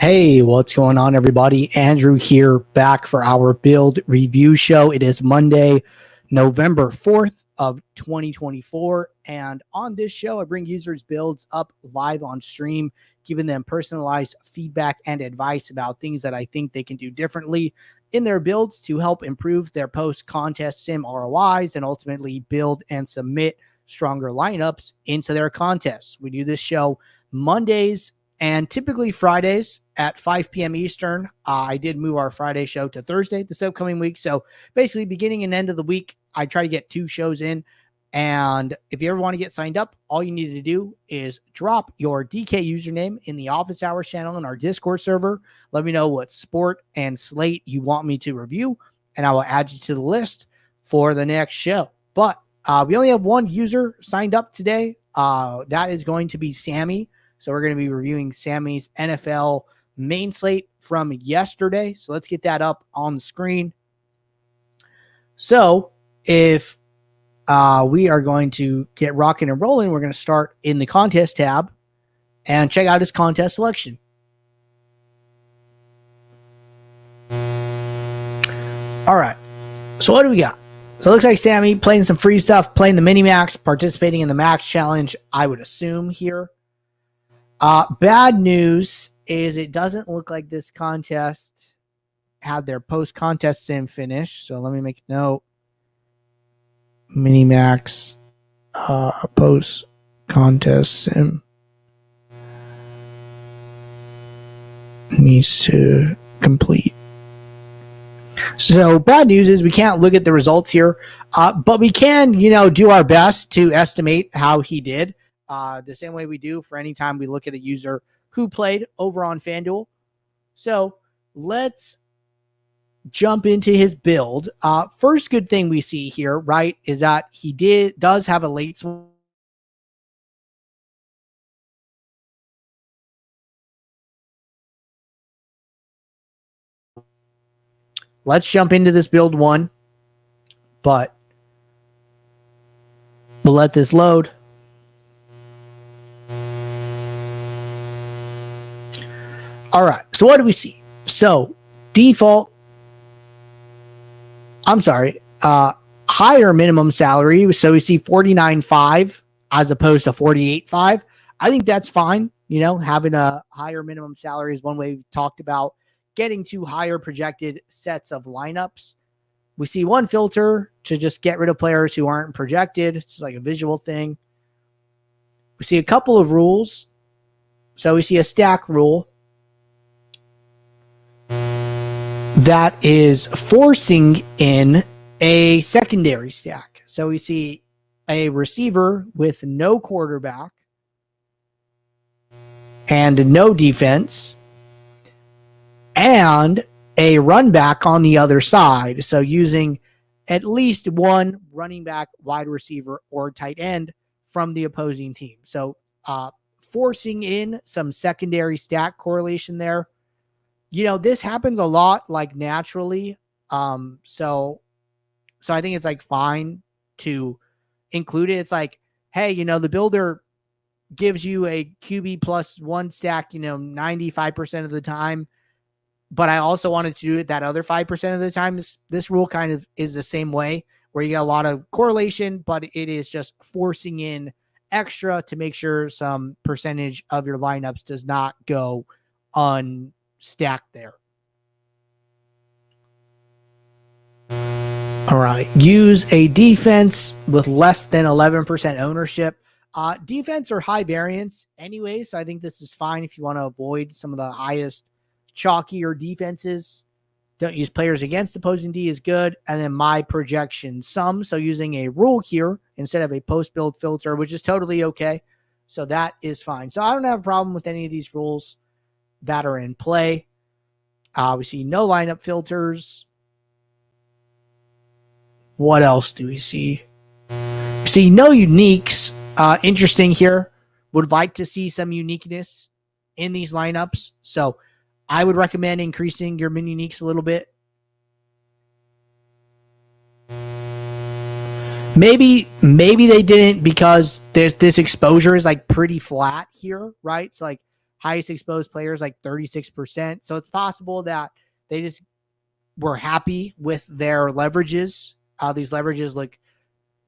Hey, what's going on, everybody? Andrew here, back for our build review show. It is Monday, November 4th of 2024. And on this show, I bring users' builds up live on stream, giving them personalized feedback and advice about things that I think they can do differently in their builds to help improve their post-contest sim ROIs and ultimately build and submit stronger lineups into their contests. We do this show Mondays and typically Fridays at 5 p.m. Eastern. I did move our Friday show to Thursday this upcoming week. So basically beginning and end of the week, I try to get 2 shows in. And if you ever want to get signed up, all you need to do is drop your DK username in the office hours channel in our Discord server. Let me know what sport and slate you want me to review, and I will add you to the list for the next show. But we only have one user signed up today. That is going to be Sammy. So we're going to be reviewing Sammy's NFL main slate from yesterday. So let's get that up on the screen. So if we are going to get rocking and rolling, we're going to start in the contest tab and check out his contest selection. All right. So what do we got? So it looks like Sammy playing some free stuff, playing the mini max, participating in the max challenge, I would assume here. Bad news is it doesn't look like this contest had their post-contest sim finish. So let me make a note. Minimax post-contest sim needs to complete. So bad news is we can't look at the results here, but we can, do our best to estimate how he did. The same way we do for any time we look at a user who played over on FanDuel. So let's jump into his build. First good thing we see here, right, is that he does have a late swing. Let's jump into this build one, but we'll let this load. All right, so what do we see? So higher minimum salary. So we see 49.5 as opposed to 48.5. I think that's fine. Having a higher minimum salary is one way we've talked about getting to higher projected sets of lineups. We see one filter to just get rid of players who aren't projected. It's like a visual thing. We see a couple of rules. So we see a stack rule that is forcing in a secondary stack. So we see a receiver with no quarterback and no defense and a run back on the other side. So using at least one running back, wide receiver, or tight end from the opposing team. So forcing in some secondary stack correlation there. This happens a lot, like naturally. So I think it's like fine to include it. It's like, hey, the builder gives you a QB plus one stack, 95% of the time, but I also wanted to do it that other 5% of the time. This rule kind of is the same way, where you get a lot of correlation, but it is just forcing in extra to make sure some percentage of your lineups does not go unstacked there. All right. Use a defense with less than 11% ownership. Defense or high variance anyway, so I think this is fine if you want to avoid some of the highest chalkier defenses. Don't use players against opposing D is good. And then my projection sum. So using a rule here instead of a post-build filter, which is totally okay. So that is fine. So I don't have a problem with any of these rules that are in play. We see no lineup filters. What else do we see? We see no uniques. Interesting here. Would like to see some uniqueness in these lineups. So I would recommend increasing your min uniques a little bit. Maybe they didn't because this exposure is like pretty flat here, right? So like highest exposed players like 36%. So it's possible that they just were happy with their leverages. These leverages look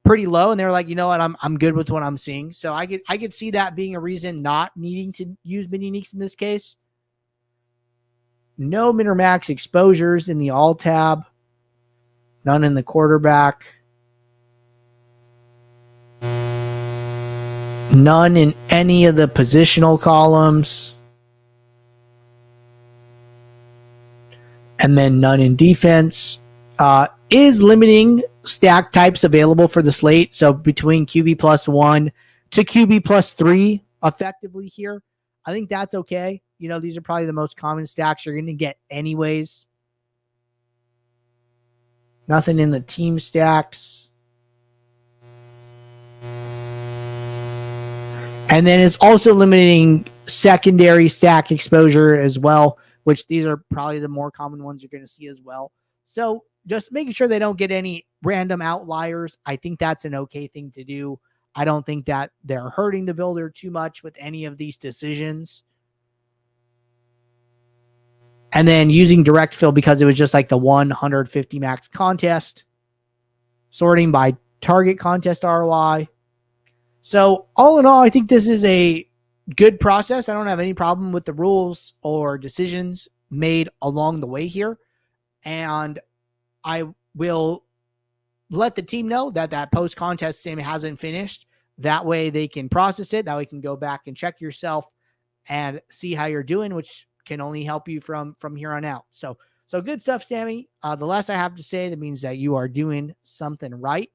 pretty low, and they're like, you know what, I'm good with what I'm seeing. So I could see that being a reason not needing to use mini uniques in this case. No min or max exposures in the all tab. None in the quarterback. None in any of the positional columns. And then none in defense. Is limiting stack types available for the slate. So between QB +1 to QB +3 effectively here. I think that's okay. You know, these are probably the most common stacks you're going to get anyways. Nothing in the team stacks. And then it's also limiting secondary stack exposure as well, which these are probably the more common ones you're going to see as well. So just making sure they don't get any random outliers. I think that's an okay thing to do. I don't think that they're hurting the builder too much with any of these decisions. And then using direct fill because it was just like the 150 max contest. Sorting by target contest ROI. So all in all, I think this is a good process. I don't have any problem with the rules or decisions made along the way here. And I will let the team know that that post-contest sim hasn't finished. That way they can process it. That way you can go back and check yourself and see how you're doing, which can only help you from here on out. So good stuff, Sammy. The less I have to say, that means that you are doing something right.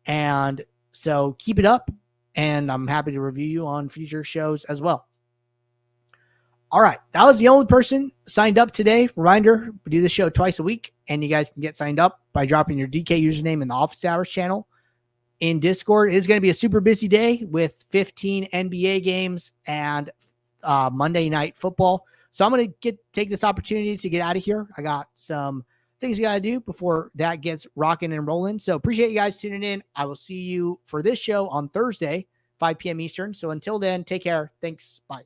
And so keep it up, and I'm happy to review you on future shows as well. All right, that was the only person signed up today. Reminder, we do this show twice a week, and you guys can get signed up by dropping your DK username in the Office Hours channel in Discord. It is going to be a super busy day with 15 NBA games and Monday Night Football. So I'm going to take this opportunity to get out of here. I got some things you got to do before that gets rocking and rolling. So appreciate you guys tuning in. I will see you for this show on Thursday, 5 p.m. Eastern. So until then, take care. Thanks. Bye.